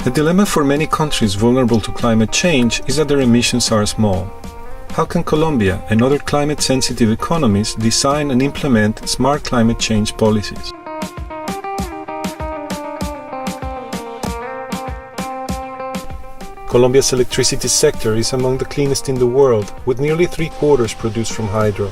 The dilemma for many countries vulnerable to climate change is that their emissions are small. How can Colombia and other climate-sensitive economies design and implement smart climate change policies? Colombia's electricity sector is among the cleanest in the world, with nearly 3/4 produced from hydro.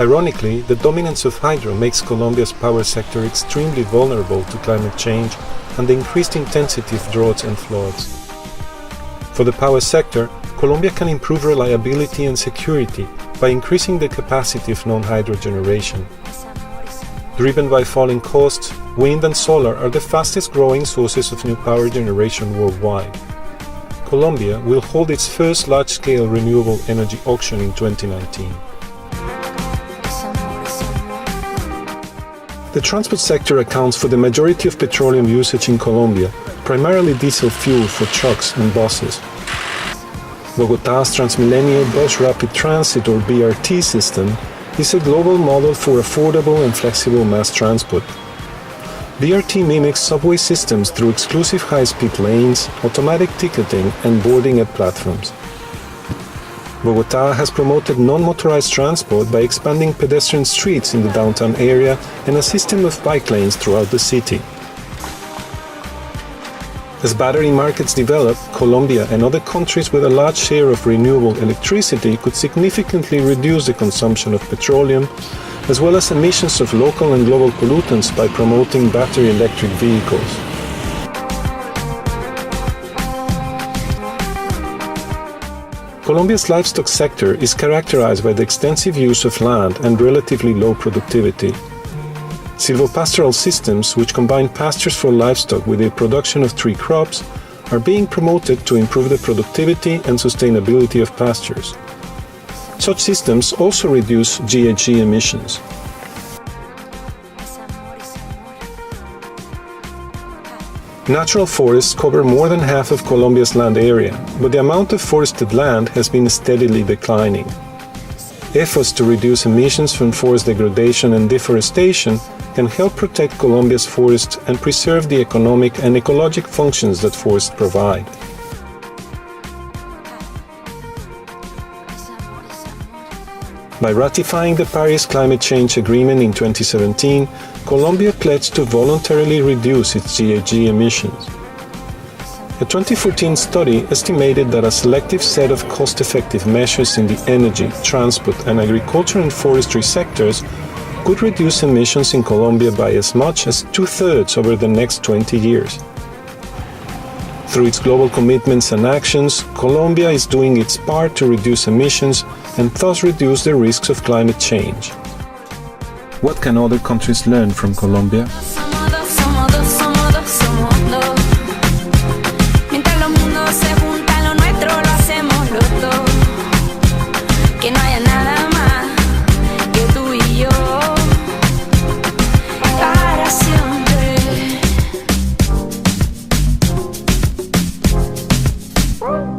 Ironically, the dominance of hydro makes Colombia's power sector extremely vulnerable to climate change and the increased intensity of droughts and floods. For the power sector, Colombia can improve reliability and security by increasing the capacity of non-hydro generation. Driven by falling costs, wind and solar are the fastest growing sources of new power generation worldwide. Colombia will hold its first large-scale renewable energy auction in 2019. The transport sector accounts for the majority of petroleum usage in Colombia, primarily diesel fuel for trucks and buses. Bogotá's Transmilenio Bus Rapid Transit or BRT system is a global model for affordable and flexible mass transport. BRT mimics subway systems through exclusive high-speed lanes, automatic ticketing, and boarding at platforms. Bogotá has promoted non-motorized transport by expanding pedestrian streets in the downtown area and a system of bike lanes throughout the city. As battery markets develop, Colombia and other countries with a large share of renewable electricity could significantly reduce the consumption of petroleum, as well as emissions of local and global pollutants by promoting battery electric vehicles. Colombia's livestock sector is characterized by the extensive use of land and relatively low productivity. Silvopastoral systems, which combine pastures for livestock with the production of tree crops, are being promoted to improve the productivity and sustainability of pastures. Such systems also reduce GHG emissions. Natural forests cover more than half of Colombia's land area, but the amount of forested land has been steadily declining. Efforts to reduce emissions from forest degradation and deforestation can help protect Colombia's forests and preserve the economic and ecologic functions that forests provide. By ratifying the Paris Climate Change Agreement in 2017, Colombia pledged to voluntarily reduce its GHG emissions. A 2014 study estimated that a selective set of cost-effective measures in the energy, transport, and agriculture and forestry sectors could reduce emissions in Colombia by as much as 2/3 over the next 20 years. Through its global commitments and actions, Colombia is doing its part to reduce emissions and thus reduce the risks of climate change. What can other countries learn from Colombia? Woo!